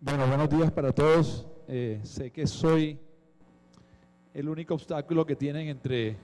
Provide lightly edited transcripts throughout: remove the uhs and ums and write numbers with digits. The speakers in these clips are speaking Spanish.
Bueno, buenos días para todos. Sé que soy el único obstáculo que tienen entre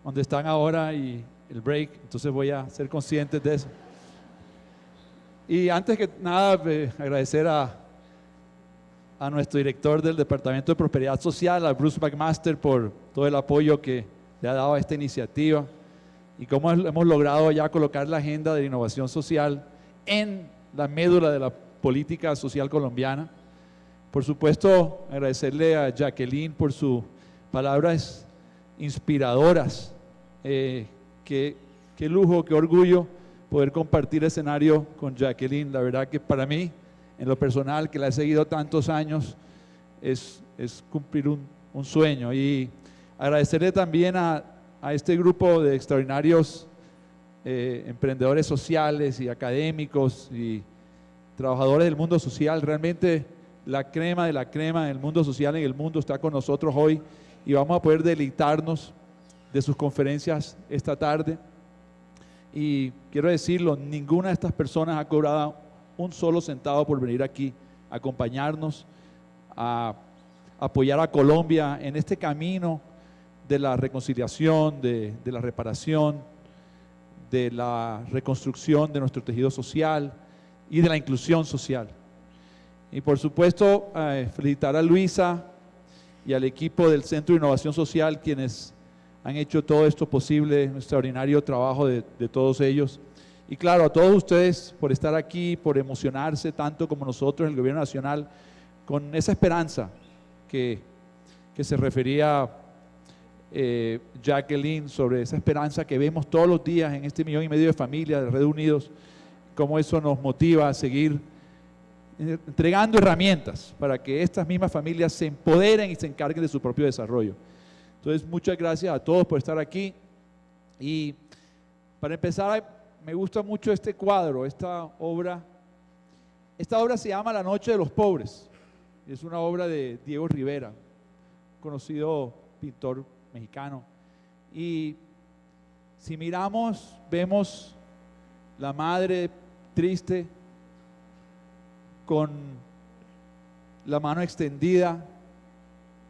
donde están ahora y el break, entonces voy a ser consciente de eso. Y antes que nada, agradecer a nuestro director del Departamento de Prosperidad Social, a Bruce McMaster, por todo el apoyo que le ha dado a esta iniciativa y cómo hemos logrado ya colocar la agenda de la innovación social en la médula de la política social colombiana. Por supuesto, agradecerle a Jacqueline por sus palabras inspiradoras. Qué lujo, qué orgullo poder compartir escenario con Jacqueline. La verdad que para mí, en lo personal, que la he seguido tantos años, es cumplir un sueño. Y agradecerle también a este grupo de extraordinarios emprendedores sociales y académicos y trabajadores del mundo social. Realmente la crema de la crema del mundo social en el mundo está con nosotros hoy y vamos a poder deleitarnos de sus conferencias esta tarde. Y quiero decirlo, ninguna de estas personas ha cobrado un solo centavo por venir aquí a acompañarnos, a apoyar a Colombia en este camino de la reconciliación, de la reparación, de la reconstrucción de nuestro tejido social y de la inclusión social. Y por supuesto, felicitar a Luisa y al equipo del Centro de Innovación Social, quienes han hecho todo esto posible, un extraordinario trabajo de todos ellos. Y claro, a todos ustedes por estar aquí, por emocionarse tanto como nosotros, el Gobierno Nacional, con esa esperanza que se refería Jacqueline, sobre esa esperanza que vemos todos los días en este 1,5 millones de familias de Red Unidos, cómo eso nos motiva a seguir entregando herramientas para que estas mismas familias se empoderen y se encarguen de su propio desarrollo. Entonces, muchas gracias a todos por estar aquí. Y para empezar, me gusta mucho este cuadro, esta obra. Esta obra se llama La Noche de los Pobres. Es una obra de Diego Rivera, conocido pintor mexicano. Y si miramos, vemos la madre triste con la mano extendida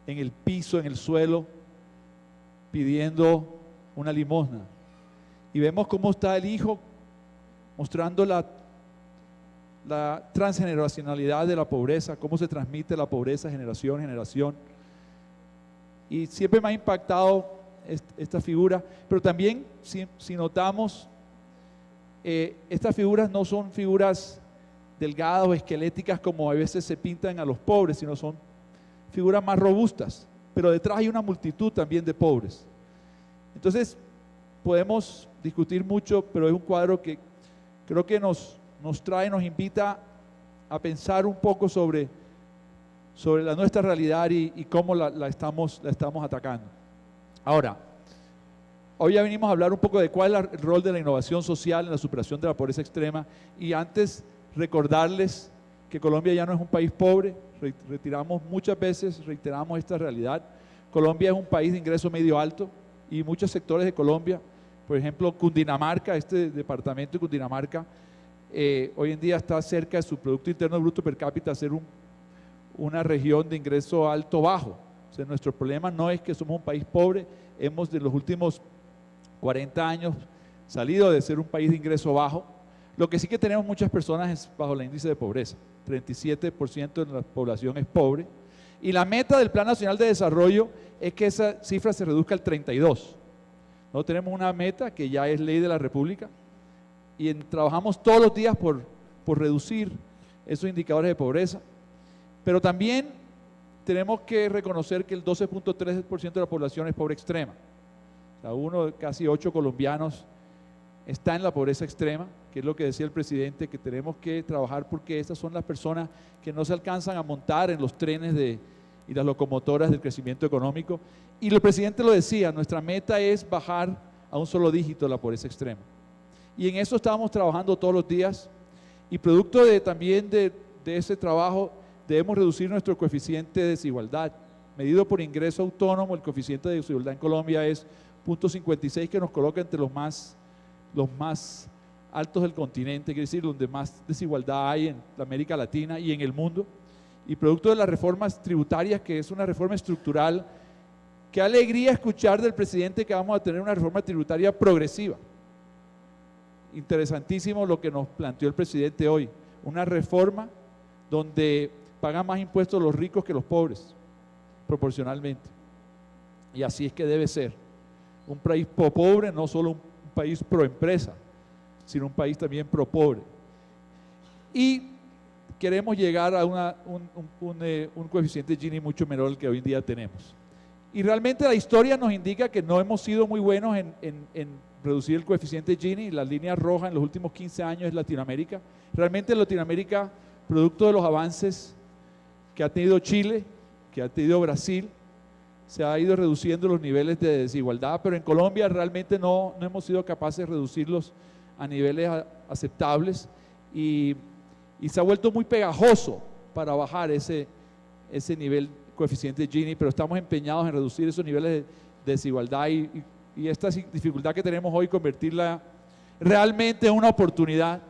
en el piso, en el suelo, pidiendo una limosna. Y vemos cómo está el hijo mostrando la transgeneracionalidad de la pobreza, cómo se transmite la pobreza generación a generación. Y siempre me ha impactado esta figura, pero también si notamos, estas figuras no son figuras delgadas o esqueléticas como a veces se pintan a los pobres, sino son figuras más robustas, pero detrás hay una multitud también de pobres. Entonces podemos discutir mucho, pero es un cuadro que creo que nos invita a pensar un poco sobre nuestra realidad y cómo la estamos atacando. Ahora, hoy ya venimos a hablar un poco de cuál es el rol de la innovación social en la superación de la pobreza extrema, y antes recordarles que Colombia ya no es un país pobre. Muchas veces reiteramos esta realidad. Colombia es un país de ingreso medio alto y muchos sectores de Colombia, por ejemplo Cundinamarca, este departamento de Cundinamarca, hoy en día está cerca de su Producto Interno Bruto per cápita a ser una región de ingreso alto bajo. O sea, nuestro problema no es que somos un país pobre, hemos de los últimos 40 años salido de ser un país de ingreso bajo. Lo que sí que tenemos muchas personas es bajo el índice de pobreza, 37% de la población es pobre, y la meta del Plan Nacional de Desarrollo es que esa cifra se reduzca al 32%. No tenemos una meta que ya es ley de la República y trabajamos todos los días por reducir esos indicadores de pobreza, pero también tenemos que reconocer que el 12.3% de la población es pobre extrema. O sea, uno de casi 8 colombianos está en la pobreza extrema, que es lo que decía el presidente, que tenemos que trabajar porque estas son las personas que no se alcanzan a montar en los trenes y las locomotoras del crecimiento económico. Y el presidente lo decía, nuestra meta es bajar a un solo dígito la pobreza extrema. Y en eso estábamos trabajando todos los días, y producto también de ese trabajo debemos reducir nuestro coeficiente de desigualdad. Medido por ingreso autónomo, el coeficiente de desigualdad en Colombia es 0.56, que nos coloca entre los más altos del continente, quiere decir donde más desigualdad hay en la América Latina y en el mundo. y producto de las reformas tributarias, que es una reforma estructural. Qué alegría escuchar del presidente que vamos a tener una reforma tributaria progresiva. Interesantísimo lo que nos planteó el presidente hoy, una reforma donde pagan más impuestos los ricos que los pobres, proporcionalmente. Y así es que debe ser. Un país pro pobre, no solo un país pro empresa, sino un país también pro pobre. Y queremos llegar a un coeficiente Gini mucho menor al que hoy en día tenemos. Y realmente la historia nos indica que no hemos sido muy buenos en reducir el coeficiente Gini. La línea roja en los últimos 15 años es Latinoamérica. Realmente en Latinoamérica, producto de los avances que ha tenido Chile, que ha tenido Brasil, se ha ido reduciendo los niveles de desigualdad, pero en Colombia realmente no hemos sido capaces de reducirlos a niveles aceptables y se ha vuelto muy pegajoso para bajar ese nivel coeficiente Gini, pero estamos empeñados en reducir esos niveles de desigualdad y esta dificultad que tenemos hoy, convertirla realmente en una oportunidad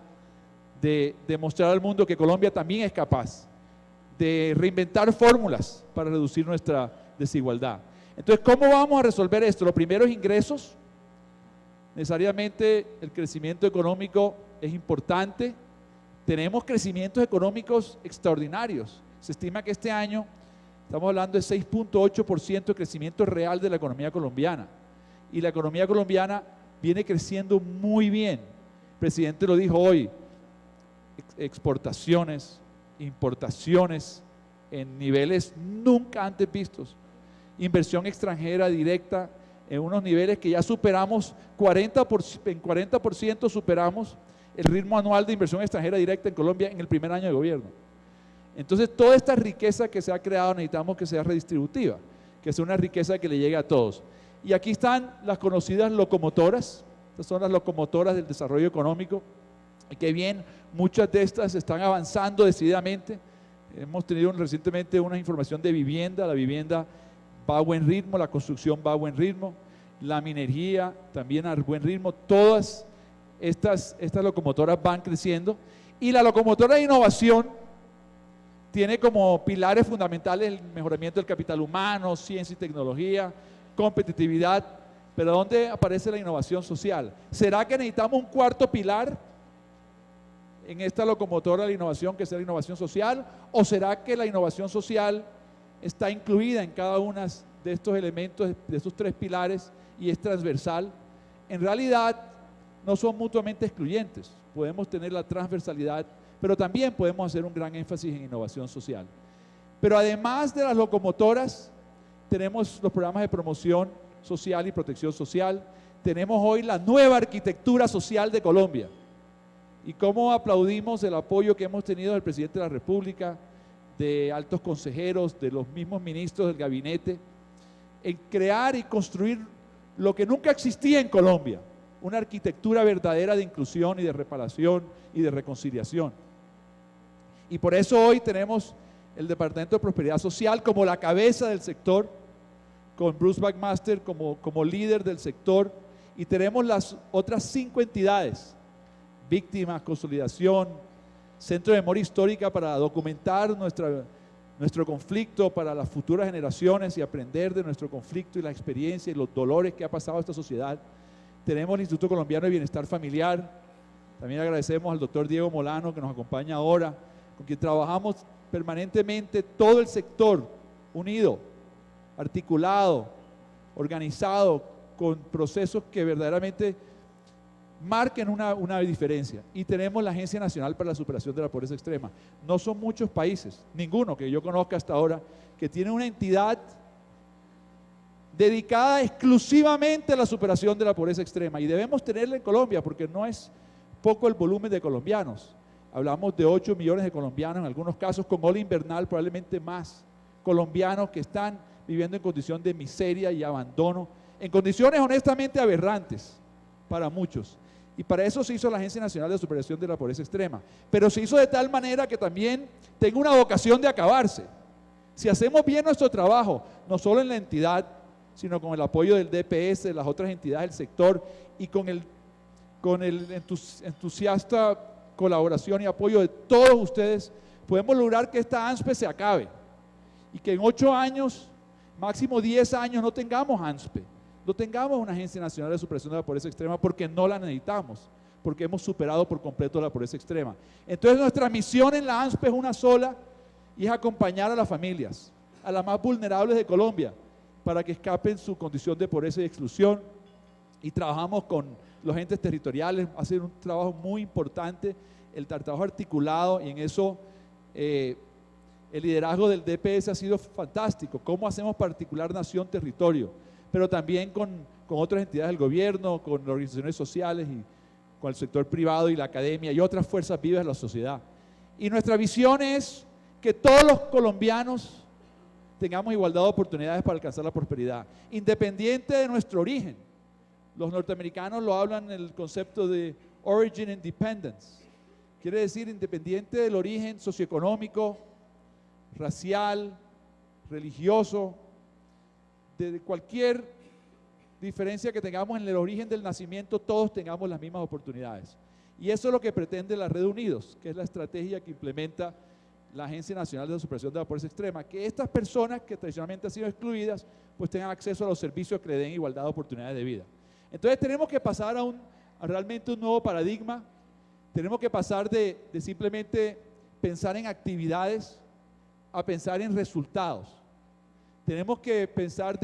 de demostrar al mundo que Colombia también es capaz de reinventar fórmulas para reducir nuestra desigualdad. Entonces, ¿cómo vamos a resolver esto? Lo primero es ingresos. Necesariamente el crecimiento económico es importante. Tenemos crecimientos económicos extraordinarios. Se estima que este año estamos hablando de 6.8% de crecimiento real de la economía colombiana. Y la economía colombiana viene creciendo muy bien. El presidente lo dijo hoy, exportaciones, importaciones en niveles nunca antes vistos. Inversión extranjera directa en unos niveles que ya superamos, en 40% superamos el ritmo anual de inversión extranjera directa en Colombia en el primer año de gobierno. Entonces, toda esta riqueza que se ha creado necesitamos que sea redistributiva, que sea una riqueza que le llegue a todos. Y aquí están las conocidas locomotoras. Estas son las locomotoras del desarrollo económico. Y que bien, muchas de estas están avanzando decididamente. Hemos tenido recientemente una información de vivienda. La vivienda va a buen ritmo, la construcción va a buen ritmo, la minería también a buen ritmo. Todas estas locomotoras van creciendo. Y la locomotora de innovación tiene como pilares fundamentales el mejoramiento del capital humano, ciencia y tecnología, competitividad. Pero ¿dónde aparece la innovación social? ¿Será que necesitamos un cuarto pilar en esta locomotora de la innovación, que sea la innovación social? ¿O será que la innovación social está incluida en cada uno de estos elementos, de estos tres pilares, y es transversal? En realidad no son mutuamente excluyentes. Podemos tener la transversalidad, pero también podemos hacer un gran énfasis en innovación social. Pero además de las locomotoras, tenemos los programas de promoción social y protección social. Tenemos hoy la nueva arquitectura social de Colombia. Y cómo aplaudimos el apoyo que hemos tenido del presidente de la República, de altos consejeros, de los mismos ministros del gabinete, en crear y construir lo que nunca existía en Colombia, una arquitectura verdadera de inclusión y de reparación y de reconciliación. Y por eso hoy tenemos el Departamento de Prosperidad Social como la cabeza del sector, con Bruce McMaster como líder del sector, y tenemos las otras 5 entidades: Víctimas, Consolidación, Centro de Memoria Histórica, para documentar nuestro conflicto para las futuras generaciones y aprender de nuestro conflicto y la experiencia y los dolores que ha pasado esta sociedad. Tenemos el Instituto Colombiano de Bienestar Familiar. También agradecemos al doctor Diego Molano, que nos acompaña ahora, con quien trabajamos permanentemente todo el sector, unido, articulado, organizado, con procesos que verdaderamente marquen una diferencia. Y tenemos la Agencia Nacional para la Superación de la Pobreza Extrema. No son muchos países, ninguno que yo conozca hasta ahora, que tiene una entidad dedicada exclusivamente a la superación de la pobreza extrema, y debemos tenerla en Colombia, porque no es poco el volumen de colombianos. Hablamos de 8 millones de colombianos, en algunos casos con ola invernal probablemente más, colombianos que están viviendo en condición de miseria y abandono, en condiciones honestamente aberrantes para muchos. Y para eso se hizo la Agencia Nacional de Superación de la Pobreza Extrema, pero se hizo de tal manera que también tenga una vocación de acabarse. Si hacemos bien nuestro trabajo, no solo en la entidad, sino con el apoyo del DPS, de las otras entidades del sector, y con el entusiasta colaboración y apoyo de todos ustedes, podemos lograr que esta ANSPE se acabe y que en 8 años, máximo 10 años, no tengamos ANSPE, no tengamos una Agencia Nacional de Superación de la Pobreza Extrema, porque no la necesitamos, porque hemos superado por completo la pobreza extrema. Entonces nuestra misión en la ANSPE es una sola, y es acompañar a las familias, a las más vulnerables de Colombia, para que escapen su condición de pobreza y exclusión. Y trabajamos con los entes territoriales, hacer un trabajo muy importante, el trabajo articulado, y en eso el liderazgo del DPS ha sido fantástico. Cómo hacemos particular nación, territorio, pero también con otras entidades del gobierno, con las organizaciones sociales y con el sector privado y la academia y otras fuerzas vivas de la sociedad. Y nuestra visión es que todos los colombianos tengamos igualdad de oportunidades para alcanzar la prosperidad, independiente de nuestro origen. Los norteamericanos lo hablan en el concepto de Origin Independence. Quiere decir independiente del origen socioeconómico, racial, religioso, de cualquier diferencia que tengamos en el origen del nacimiento, todos tengamos las mismas oportunidades. Y eso es lo que pretende la Red Unidos, que es la estrategia que implementa la Agencia Nacional de Superación de la Pobreza Extrema, que estas personas que tradicionalmente han sido excluidas, pues tengan acceso a los servicios que le den igualdad de oportunidades de vida. Entonces tenemos que pasar a realmente un nuevo paradigma. Tenemos que pasar de simplemente pensar en actividades a pensar en resultados. Tenemos que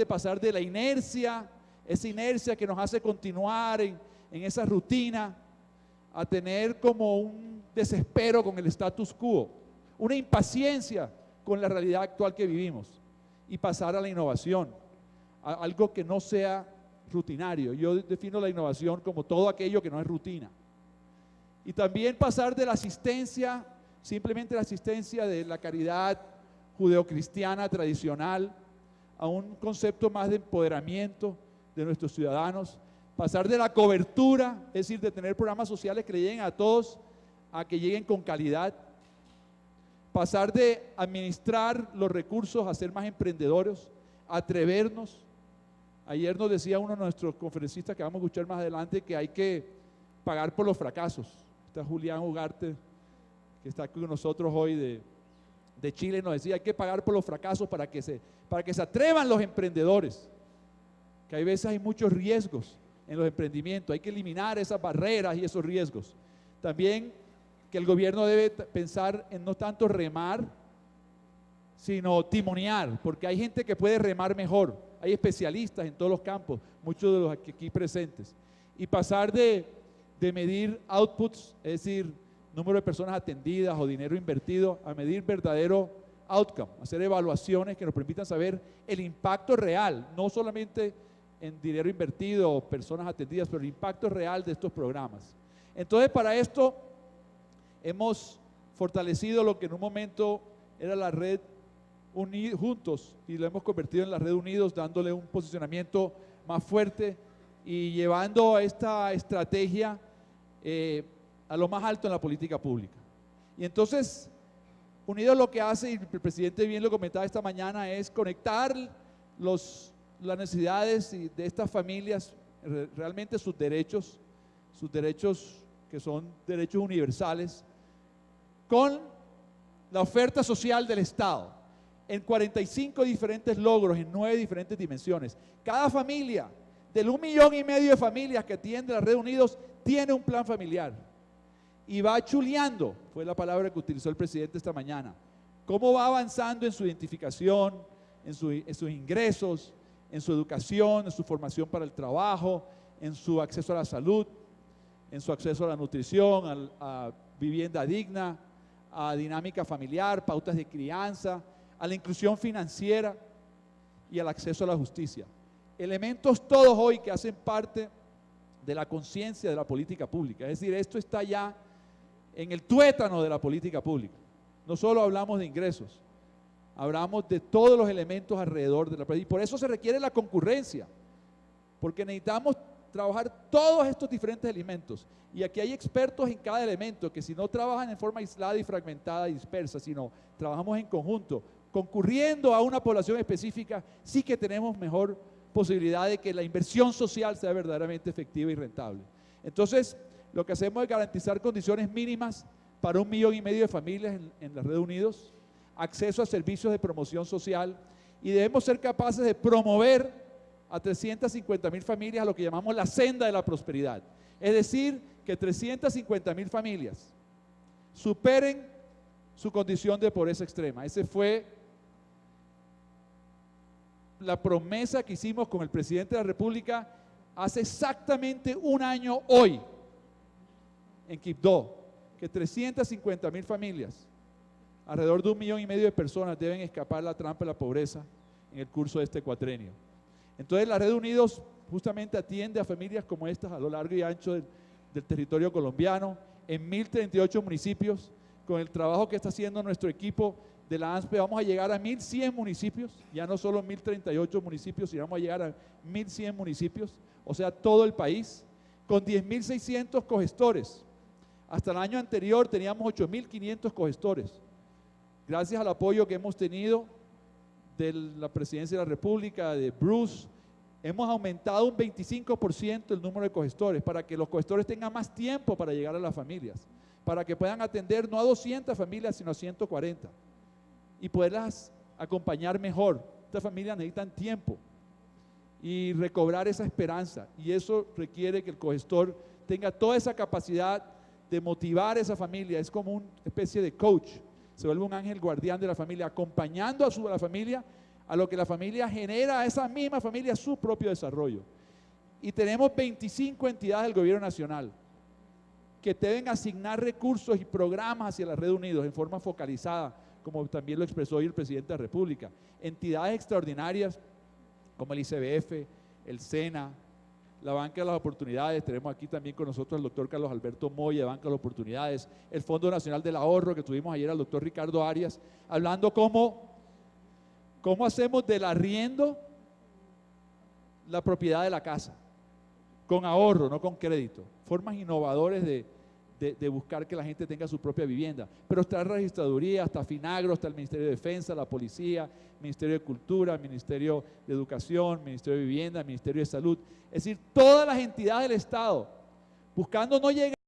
pasar de la inercia, esa inercia que nos hace continuar en esa rutina, a tener como un desespero con el status quo, una impaciencia con la realidad actual que vivimos, y pasar a la innovación, a algo que no sea rutinario. Yo defino la innovación como todo aquello que no es rutina. Y también pasar de la asistencia, simplemente la asistencia de la caridad judeocristiana tradicional, a un concepto más de empoderamiento de nuestros ciudadanos, pasar de la cobertura, es decir, de tener programas sociales que le lleguen a todos, a que lleguen con calidad, pasar de administrar los recursos a ser más emprendedores, atrevernos. Ayer nos decía uno de nuestros conferencistas, que vamos a escuchar más adelante, que hay que pagar por los fracasos. Está Julián Ugarte, que está con nosotros hoy de Chile, nos decía: hay que pagar por los fracasos para que se atrevan los emprendedores, que hay veces hay muchos riesgos en los emprendimientos, hay que eliminar esas barreras y esos riesgos. También que el gobierno debe pensar en no tanto remar, sino timonear, porque hay gente que puede remar mejor, hay especialistas en todos los campos, muchos de los aquí presentes. Y pasar de medir outputs, es decir, número de personas atendidas o dinero invertido, a medir verdadero outcome, hacer evaluaciones que nos permitan saber el impacto real, no solamente en dinero invertido o personas atendidas, pero el impacto real de estos programas. Entonces, para esto hemos fortalecido lo que en un momento era la Red Juntos, y lo hemos convertido en la Red Unidos, dándole un posicionamiento más fuerte y llevando a esta estrategia a lo más alto en la política pública. Y entonces, Unidos lo que hace, y el presidente bien lo comentaba esta mañana, es conectar las necesidades de estas familias, realmente sus derechos que son derechos universales, con la oferta social del Estado, en 45 diferentes logros, en 9 diferentes dimensiones. Cada familia, del 1,5 millones de familias que atiende la Red Unidos, tiene un plan familiar. Y va chuleando, fue la palabra que utilizó el presidente esta mañana, cómo va avanzando en su identificación, en sus ingresos, en su educación, en su formación para el trabajo, en su acceso a la salud, en su acceso a la nutrición, a vivienda digna, a dinámica familiar, pautas de crianza, a la inclusión financiera y al acceso a la justicia. Elementos todos hoy que hacen parte de la conciencia de la política pública. Es decir, esto está ya en el tuétano de la política pública. No solo hablamos de ingresos, hablamos de todos los elementos alrededor de la política. Y por eso se requiere la concurrencia, porque necesitamos trabajar todos estos diferentes elementos. Y aquí hay expertos en cada elemento, que si no trabajan en forma aislada y fragmentada y dispersa, sino trabajamos en conjunto, concurriendo a una población específica, sí que tenemos mejor posibilidad de que la inversión social sea verdaderamente efectiva y rentable. Entonces, lo que hacemos es garantizar condiciones mínimas para 1,5 millones de familias en la Red Unidos, acceso a servicios de promoción social, y debemos ser capaces de promover a 350,000 familias a lo que llamamos la senda de la prosperidad. Es decir, que 350,000 familias superen su condición de pobreza extrema. Esa fue la promesa que hicimos con el presidente de la República hace exactamente un año hoy en Quibdó, que 350,000 familias, alrededor de 1,5 millones de personas, deben escapar la trampa de la pobreza en el curso de este cuatrenio. Entonces la Red Unidos justamente atiende a familias como estas a lo largo y ancho del territorio colombiano, en 1,038 municipios. Con el trabajo que está haciendo nuestro equipo de la ANSPE vamos a llegar a 1,100 municipios, ya no solo 1,038 municipios, sino vamos a llegar a 1,100 municipios, o sea, todo el país, con 10,600 cogestores. Hasta el año anterior teníamos 8,500 cogestores. Gracias al apoyo que hemos tenido de la Presidencia de la República, de Bruce, hemos aumentado un 25% el número de cogestores para que los cogestores tengan más tiempo para llegar a las familias, para que puedan atender no a 200 familias, sino a 140 y poderlas acompañar mejor. Estas familias necesitan tiempo y recobrar esa esperanza, y eso requiere que el cogestor tenga toda esa capacidad de motivar a esa familia. Es como una especie de coach, se vuelve un ángel guardián de la familia, acompañando a la familia, a lo que la familia genera a esa misma familia su propio desarrollo. Y tenemos 25 entidades del gobierno nacional que deben asignar recursos y programas hacia la Red Unidos en forma focalizada, como también lo expresó hoy el presidente de la República. Entidades extraordinarias como el ICBF, el SENA, la Banca de las Oportunidades. Tenemos aquí también con nosotros al doctor Carlos Alberto Moya, de Banca de las Oportunidades, el Fondo Nacional del Ahorro, que tuvimos ayer al doctor Ricardo Arias, hablando cómo hacemos del arriendo la propiedad de la casa, con ahorro, no con crédito. Formas innovadoras de buscar que la gente tenga su propia vivienda, pero está la registraduría, hasta Finagro, hasta el Ministerio de Defensa, la Policía, Ministerio de Cultura, Ministerio de Educación, Ministerio de Vivienda, Ministerio de Salud, es decir, todas las entidades del Estado, buscando no llegar